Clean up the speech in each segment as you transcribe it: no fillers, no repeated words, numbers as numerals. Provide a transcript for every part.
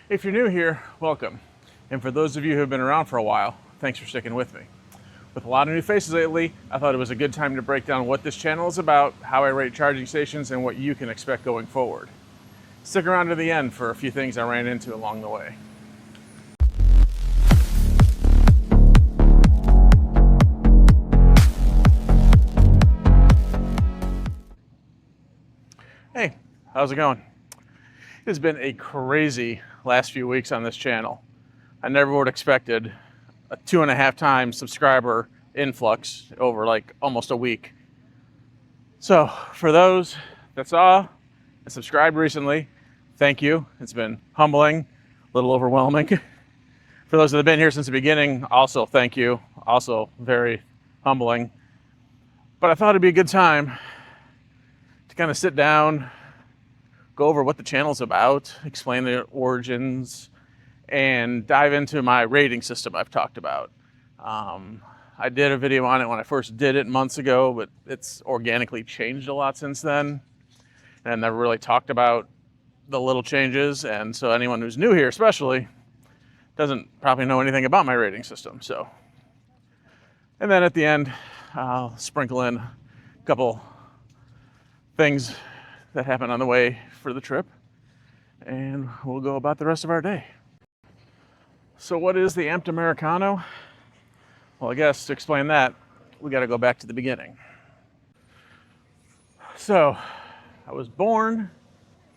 If you're new here, welcome. And for those of you who have been around for a while, thanks for sticking with me. With a lot of new faces lately, I thought it was a good time to break down what this channel is about, how I rate charging stations, and what you can expect going forward. Stick around to the end for a few things I ran into along the way. Hey, how's it going? It has been a crazy last few weeks on this channel. I never would have expected a 2.5 times subscriber influx over like almost a week. So for those that saw and subscribed recently, thank you. It's been humbling, a little overwhelming. For those that have been here since the beginning, also thank you. Also very humbling. But I thought it'd be a good time to kind of sit down, go over what the channel's about, explain the origins, and dive into my rating system I've talked about. I did a video on it when I first did it months ago, but it's organically changed a lot since then. And I never really talked about the little changes. And so anyone who's new here especially doesn't probably know anything about my rating system. So, and then at the end, I'll sprinkle in a couple things that happened on the way for the trip, and we'll go about the rest of our day. So what is the Amped Americano? Well, I guess to explain that, we got to go back to the beginning. So I was born,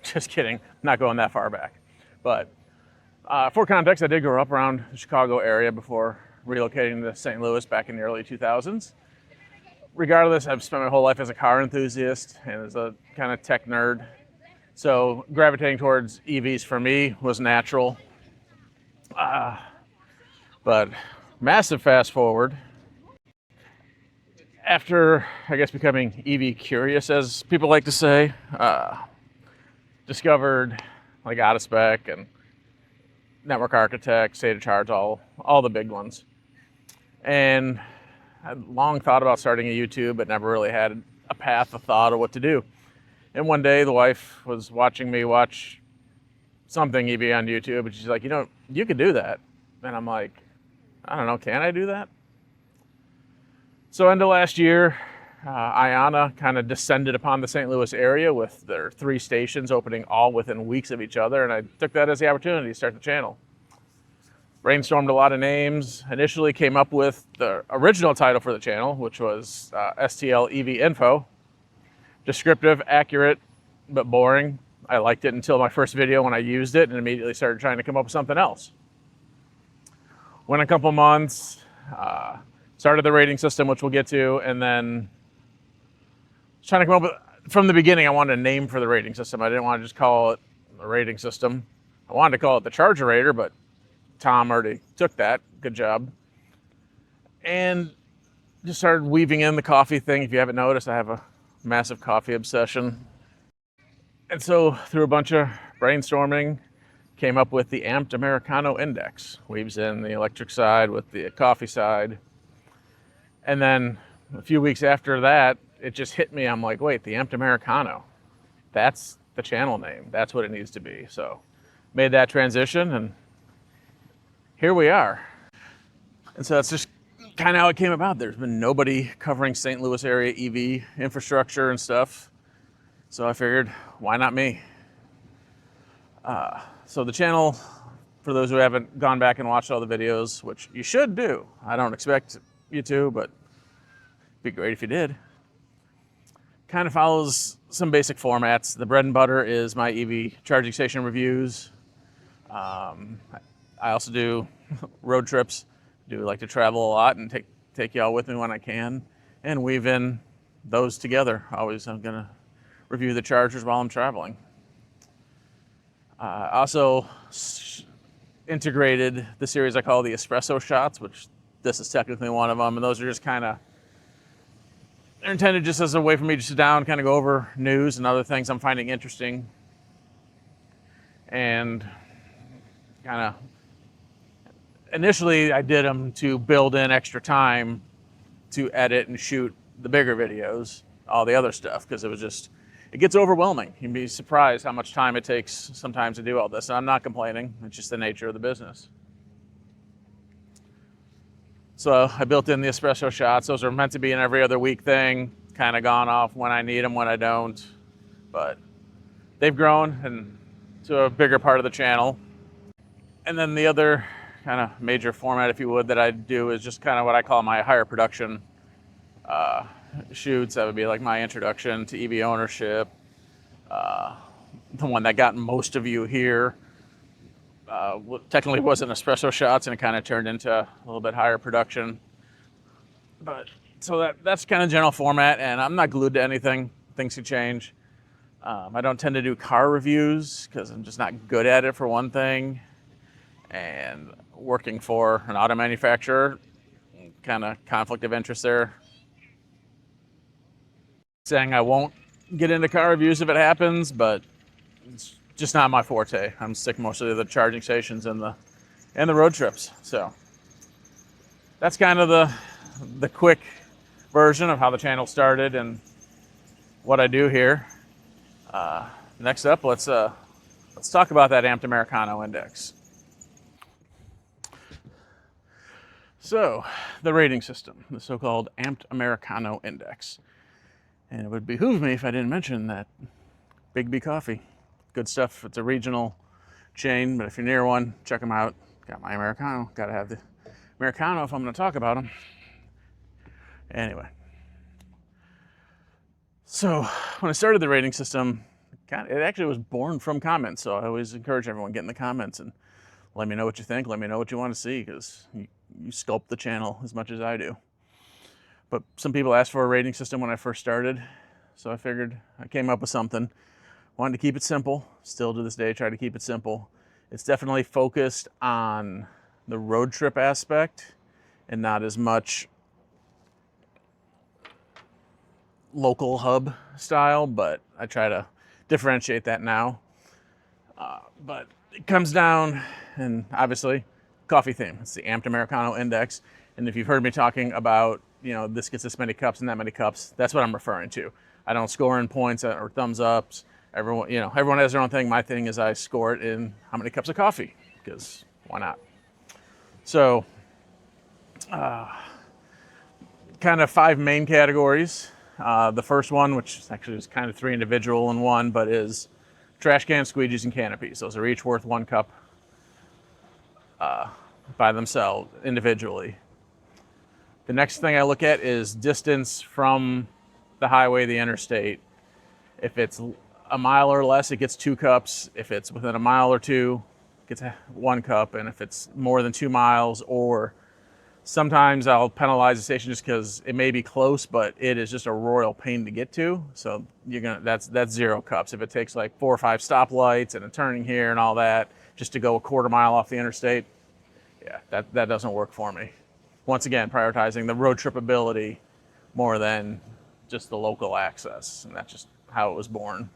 just kidding, not going that far back. But for context, I did grow up around the Chicago area before relocating to St. Louis back in the early 2000s. Regardless, I've spent my whole life as a car enthusiast and as a kind of tech nerd. So gravitating towards EVs for me was natural. But massive fast forward. After, I guess, becoming EV curious, as people like to say, discovered like out of spec and network architect, state of charge, all the big ones. And I'd long thought about starting a YouTube, but never really had a path, a thought of what to do. And one day the wife was watching me watch something EV on YouTube, and she's like, you know, you could do that. And I'm like, I don't know, can I do that? So end of last year, Ionna kind of descended upon the St. Louis area with their 3 stations opening all within weeks of each other, and I took that as the opportunity to start the channel. Brainstormed a lot of names, initially came up with the original title for the channel, which was STL EV Info. Descriptive, accurate, but boring. I liked it until my first video when I used it and immediately started trying to come up with something else. Went a couple months, started the rating system, which we'll get to, and then trying to come up with, from the beginning, I wanted a name for the rating system. I didn't want to just call it the rating system. I wanted to call it the Charger Rater, but Tom already took that. Good job. And just started weaving in the coffee thing. If you haven't noticed, I have a massive coffee obsession. And so through a bunch of brainstorming, came up with the Amped Americano Index. Weaves in the electric side with the coffee side. And then a few weeks after that, it just hit me. I'm like, wait, the Amped Americano. That's the channel name. That's what it needs to be. So made that transition, and here we are. And so that's just kind of how it came about. There's been nobody covering St. Louis area EV infrastructure and stuff. So I figured, why not me? So the channel, for those who haven't gone back and watched all the videos, which you should do. I don't expect you to, but it'd be great if you did. Kind of follows some basic formats. The bread and butter is my EV charging station reviews. I also do road trips. Do like to travel a lot and take y'all with me when I can, and weave in those together. Always, I'm gonna review the chargers while I'm traveling. Also integrated the series I call the Espresso shots, which this is technically one of them, and those are just kind of, they're intended just as a way for me to sit down, kind of go over news and other things I'm finding interesting, and kind of, initially I did them to build in extra time to edit and shoot the bigger videos, all the other stuff, because it it gets overwhelming. You'd be surprised how much time it takes sometimes to do all this. And I'm not complaining. It's just the nature of the business. So I built in the espresso shots. Those are meant to be an every other week thing. Kind of gone off when I need them, when I don't. But they've grown and to a bigger part of the channel. And then the other kind of major format, if you would, that I do is just kind of what I call my higher production shoots. That would be like my introduction to EV ownership. The one that got most of you here technically wasn't espresso shots, and it kind of turned into a little bit higher production. But so that's kind of general format, and I'm not glued to anything. Things can change. I don't tend to do car reviews because I'm just not good at it, for one thing. And working for an auto manufacturer, kind of conflict of interest there. Saying I won't get into car reviews if it happens, but it's just not my forte. I'm sick mostly of the charging stations and the road trips. So that's kind of the quick version of how the channel started and what I do here. Next up, let's talk about that Amped Americano Index. So, the rating system, the so-called Amped Americano Index. And it would behoove me if I didn't mention that Big B Coffee. Good stuff. It's a regional chain, but if you're near one, check them out. Got my Americano. Got to have the Americano if I'm going to talk about them. Anyway. So, when I started the rating system, it actually was born from comments. So I always encourage everyone, get in the comments and let me know what you think. Let me know what you want to see, because you sculpt the channel as much as I do. But some people asked for a rating system when I first started, so I figured I came up with something. Wanted to keep it simple. Still to this day, try to keep it simple. It's definitely focused on the road trip aspect and not as much local hub style, but I try to differentiate that now. But it comes down, and obviously, coffee theme. It's the Amped Americano Index. And if you've heard me talking about, this gets this many cups and that many cups, that's what I'm referring to. I don't score in points or thumbs ups. Everyone has their own thing. My thing is I score it in how many cups of coffee, because why not? So, kind of 5 main categories. The first one, which actually is kind of 3 individual in one, but is trash cans, squeegees, and canopies. Those are each worth 1 cup by themselves, individually. The next thing I look at is distance from the highway, the interstate. If it's a mile or less, it gets 2 cups. If it's within a mile or 2, it gets 1 cup. And if it's more than 2 miles, or sometimes I'll penalize the station just because it may be close, but it is just a royal pain to get to. So that's 0 cups. If it takes like 4 or 5 stoplights and a turning here and all that just to go a quarter mile off the interstate, yeah, that doesn't work for me. Once again, prioritizing the road trip ability more than just the local access, and that's just how it was born.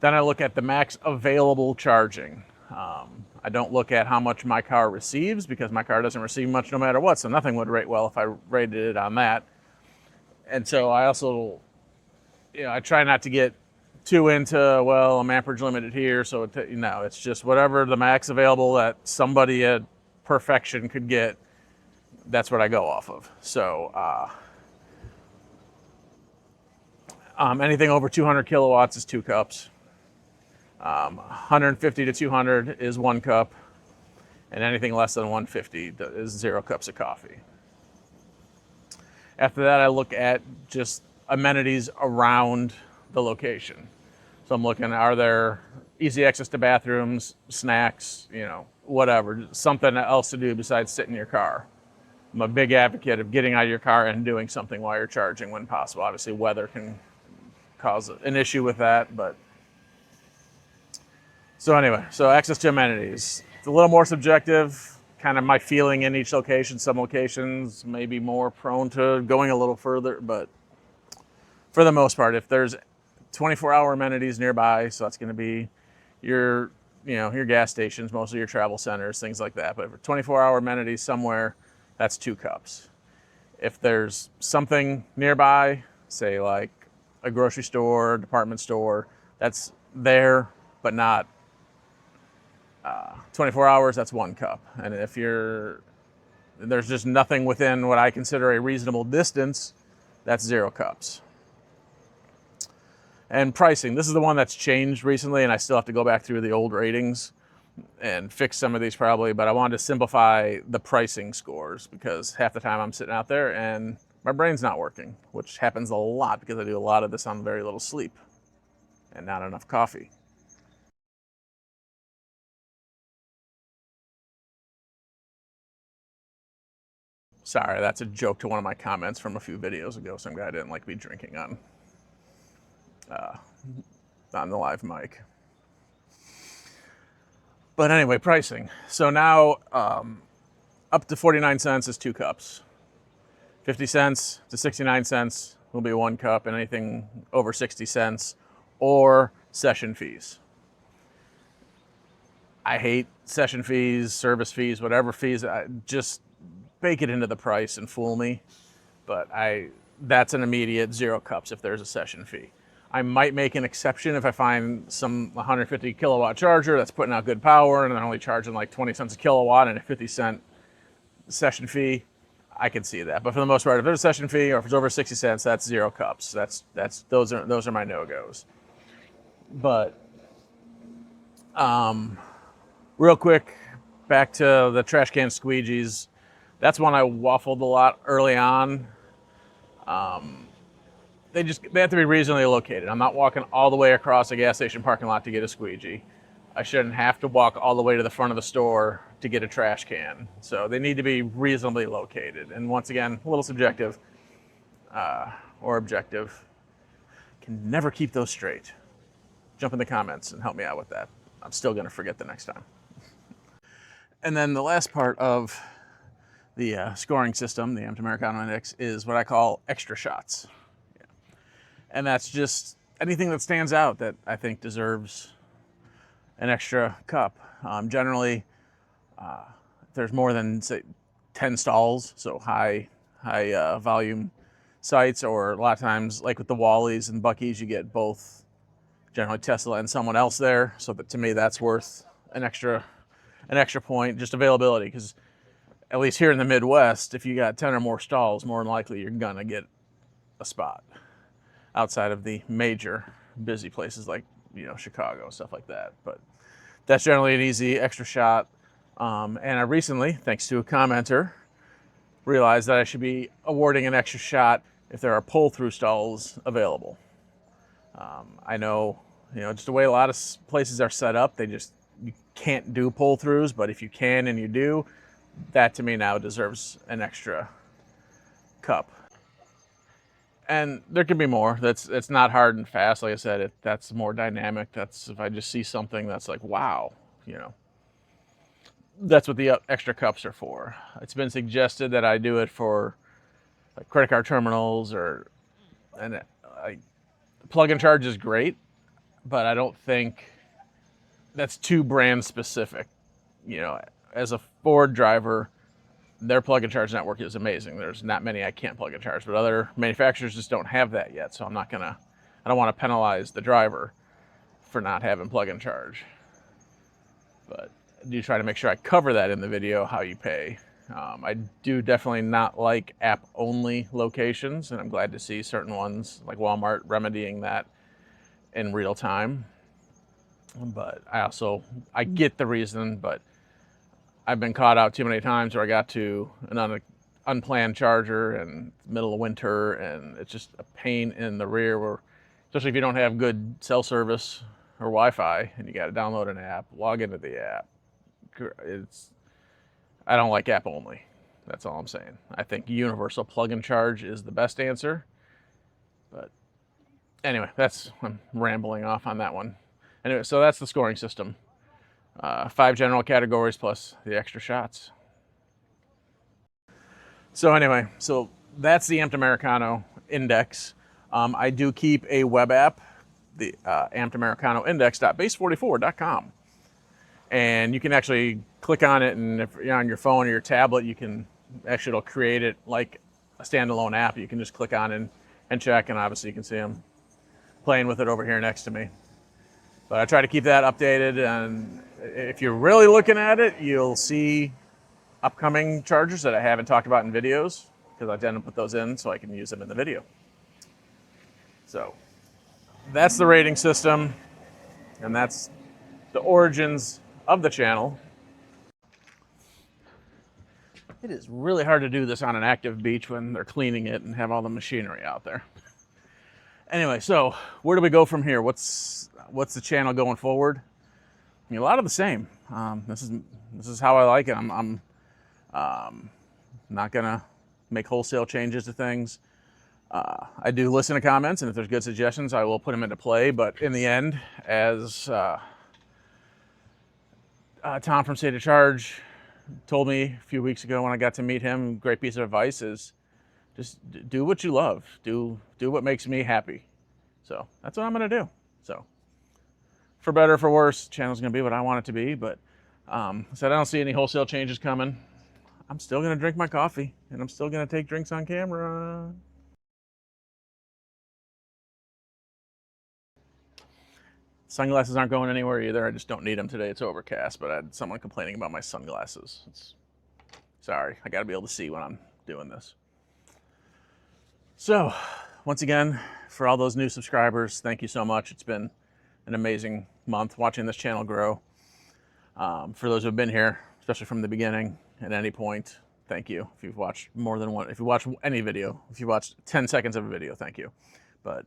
Then I look at the max available charging. I don't look at how much my car receives, because my car doesn't receive much no matter what, so nothing would rate well if I rated it on that. And so I also, I try not to get too into, well, I'm amperage limited here, so it's just whatever the max available that somebody at perfection could get, that's what I go off of. So anything over 200 kilowatts is 2 cups. 150 to 200 is 1 cup, and anything less than 150 is 0 cups of coffee. After that, I look at just amenities around the location. So I'm looking, are there easy access to bathrooms, snacks, whatever, something else to do besides sit in your car. I'm a big advocate of getting out of your car and doing something while you're charging when possible. Obviously, weather can cause an issue with that, but so anyway, so access to amenities. It's a little more subjective, kind of my feeling in each location. Some locations may be more prone to going a little further, but for the most part, if there's 24-hour amenities nearby, so that's going to be your gas stations, most of your travel centers, things like that. But for 24-hour amenities somewhere, that's 2 cups. If there's something nearby, say like a grocery store, department store, that's there, but not 24 hours, that's 1 cup. And if there's just nothing within what I consider a reasonable distance, that's 0 cups. And pricing, this is the one that's changed recently, and I still have to go back through the old ratings and fix some of these probably, but I wanted to simplify the pricing scores because half the time I'm sitting out there and my brain's not working, which happens a lot because I do a lot of this on very little sleep and not enough coffee. Sorry, that's a joke to one of my comments from a few videos ago. Some guy didn't like me drinking on the live mic. But anyway, pricing. So now up to 49 cents is 2 cups. 50 cents to 69 cents will be 1 cup, and anything over 60 cents or session fees. I hate session fees, service fees, whatever fees. Just bake it into the price and fool me. But that's an immediate 0 cups if there's a session fee. I might make an exception if I find some 150 kilowatt charger that's putting out good power and they're only charging like 20 cents a kilowatt and a 50-cent session fee. I can see that. But for the most part, if there's a session fee or if it's over 60 cents, that's 0 cups. Those are my no-goes. But real quick, back to the trash can squeegees. That's one I waffled a lot early on. They have to be reasonably located. I'm not walking all the way across a gas station parking lot to get a squeegee. I shouldn't have to walk all the way to the front of the store to get a trash can. So they need to be reasonably located. And once again, a little subjective or objective. Can never keep those straight. Jump in the comments and help me out with that. I'm still going to forget the next time. And then the last part of the scoring system, the Amped Americano Index, is what I call extra shots. Yeah. And that's just anything that stands out that I think deserves an extra cup. Generally, if there's more than, say, 10 stalls, so high volume sites, or a lot of times, like with the Wallies and Buc-ee's, you get both, generally Tesla and someone else there. So that, to me, that's worth an extra point, just availability, because at least here in the Midwest, if you got 10 or more stalls, more than likely you're gonna get a spot outside of the major busy places like, Chicago, stuff like that. But that's generally an easy extra shot. And I recently, thanks to a commenter, realized that I should be awarding an extra shot if there are pull-through stalls available. I know, just the way a lot of places are set up, you can't do pull-throughs, but if you can and you do, that to me now deserves an extra cup. And there can be more. It's not hard and fast. Like I said, that's more dynamic. That's if I just see something that's like, wow, that's what the extra cups are for. It's been suggested that I do it for like credit card terminals plug and charge is great, but I don't think that's too brand specific. As a Ford driver, their plug and charge network is amazing. There's not many I can't plug and charge, but other manufacturers just don't have that yet. So I don't want to penalize the driver for not having plug and charge. But I do try to make sure I cover that in the video, how you pay. I do definitely not like app-only locations, and I'm glad to see certain ones like Walmart remedying that in real time. But I get the reason, but I've been caught out too many times where I got to an unplanned charger in the middle of winter, and it's just a pain in the rear, especially if you don't have good cell service or Wi-Fi and you got to download an app, log into the app. I don't like app only. That's all I'm saying. I think universal plug and charge is the best answer. But anyway, I'm rambling off on that one. Anyway, so that's the scoring system. 5 general categories plus the extra shots. So anyway, that's the Amped Americano Index. I do keep a web app, the Amped Americano Index.base44.com. And you can actually click on it, and if you're on your phone or your tablet, it'll create it like a standalone app. You can just click on and check, and obviously you can see them playing with it over here next to me. But I try to keep that updated, and if you're really looking at it, you'll see upcoming chargers that I haven't talked about in videos, because I tend to put those in so I can use them in the video. So that's the rating system, and that's the origins of the channel. It is really hard to do this on an active beach when they're cleaning it and have all the machinery out there. Anyway, so where do we go from here? What's the channel going forward? I mean, a lot of the same. This is how I like it. I'm not gonna make wholesale changes to things. I do listen to comments, and if there's good suggestions, I will put them into play. But in the end, as Tom from State of Charge told me a few weeks ago when I got to meet him, great piece of advice is just do what you love. Do what makes me happy. So that's what I'm gonna do. So for better or for worse, the channel's gonna be what I want it to be. But I said I don't see any wholesale changes coming. I'm still gonna drink my coffee, and I'm still gonna take drinks on camera. Sunglasses aren't going anywhere either. I just don't need them today. It's overcast, but I had someone complaining about my sunglasses. Sorry, I gotta be able to see when I'm doing this. So, once again, for all those new subscribers, thank you so much. It's been an amazing month watching this channel grow. For those who have been here, especially from the beginning, at any point, thank you. If you've watched more than one, if you watch any video, if you watched 10 seconds of a video, thank you. But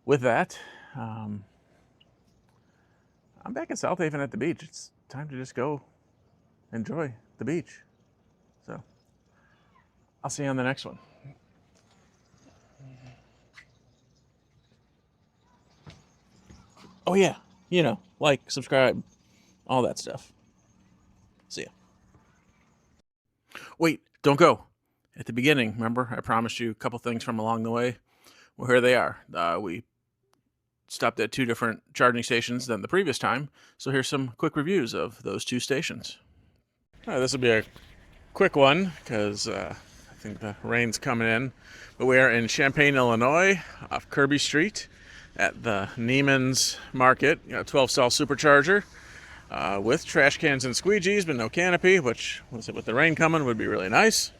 with that, I'm back in South Haven at the beach. It's time to just go enjoy the beach. So I'll see you on the next one. Oh yeah, you know, like, subscribe, all that stuff. See ya. Wait, don't go. At the beginning, remember, I promised you a couple things from along the way. Well, here they are. We stopped at 2 different charging stations than the previous time, so here's some quick reviews of those 2 stations. All right, this will be a quick one because I think the rain's coming in, but we are in Champaign, Illinois, off Kirby Street at the Neiman's Market. You got a 12-stall Supercharger with trash cans and squeegees, but no canopy, which, with the rain coming, would be really nice.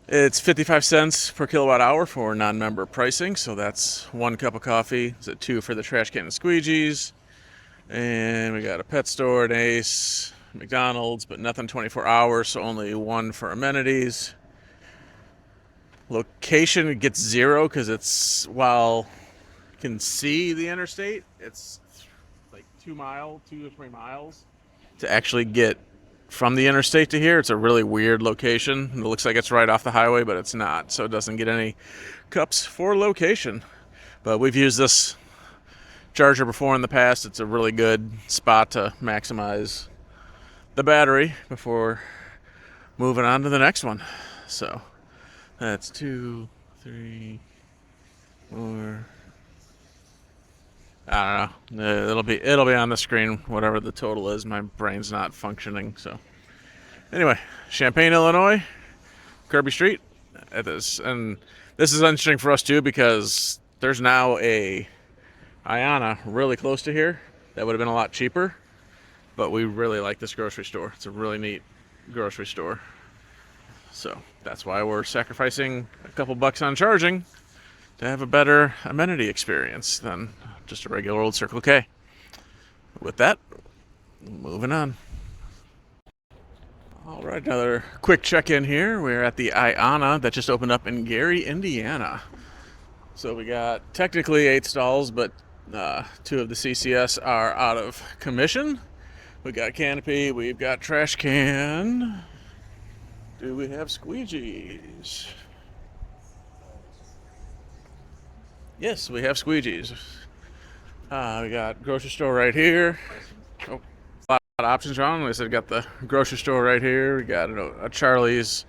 It's 55 cents per kilowatt hour for non-member pricing, so that's 1 cup of coffee. Is it 2 for the trash can and squeegees? And we got a pet store, an Ace, McDonald's, but nothing 24 hours, so only 1 for amenities. Location gets 0 because it's, while you can see the interstate, it's like 2 to 3 miles to actually get from the interstate to here. It's a really weird location. It looks like it's right off the highway, but it's not, so it doesn't get any cups for location. But we've used this charger before in the past. It's a really good spot to maximize the battery before moving on to the next one. So that's 2, 3, 4. I don't know. It'll be on the screen, whatever the total is. My brain's not functioning. So anyway, Champaign, Illinois, Kirby Street. And this is interesting for us too because there's now a Ionna really close to here. That would have been a lot cheaper, but we really like this grocery store. It's a really neat grocery store. So that's why we're sacrificing a couple bucks on charging to have a better amenity experience than just a regular old Circle K. With that, moving on. All right, another quick check-in here. We're at the Ionna that just opened up in Gary, Indiana. So we got technically 8 stalls, but 2 of the CCS are out of commission. We got canopy, we've got trash can. Do we have squeegees? Yes, we have squeegees. We got grocery store right here. Oh, a lot of options around. Like I said, we got the grocery store right here. We got a Charlie's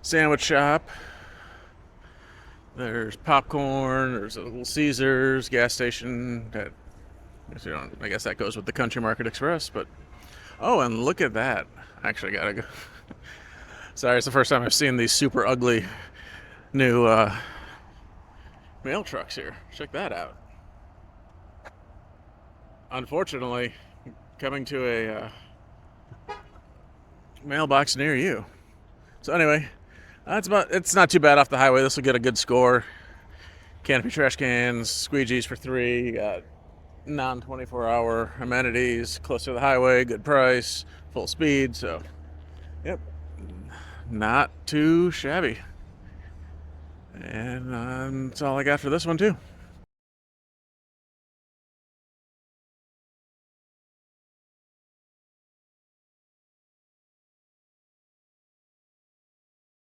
sandwich shop. There's popcorn. There's a Little Caesars gas station. I guess that goes with the Country Market Express. But oh, and look at that! Actually, gotta go. Sorry, it's the first time I've seen these super ugly new mail trucks here. Check that out. Unfortunately, coming to a mailbox near you. So anyway, it's not too bad off the highway. This will get a good score. Canopy trash cans, squeegees for 3. You got non 24-hour amenities, close to the highway, good price, full speed. So, yep, not too shabby. And that's all I got for this one too.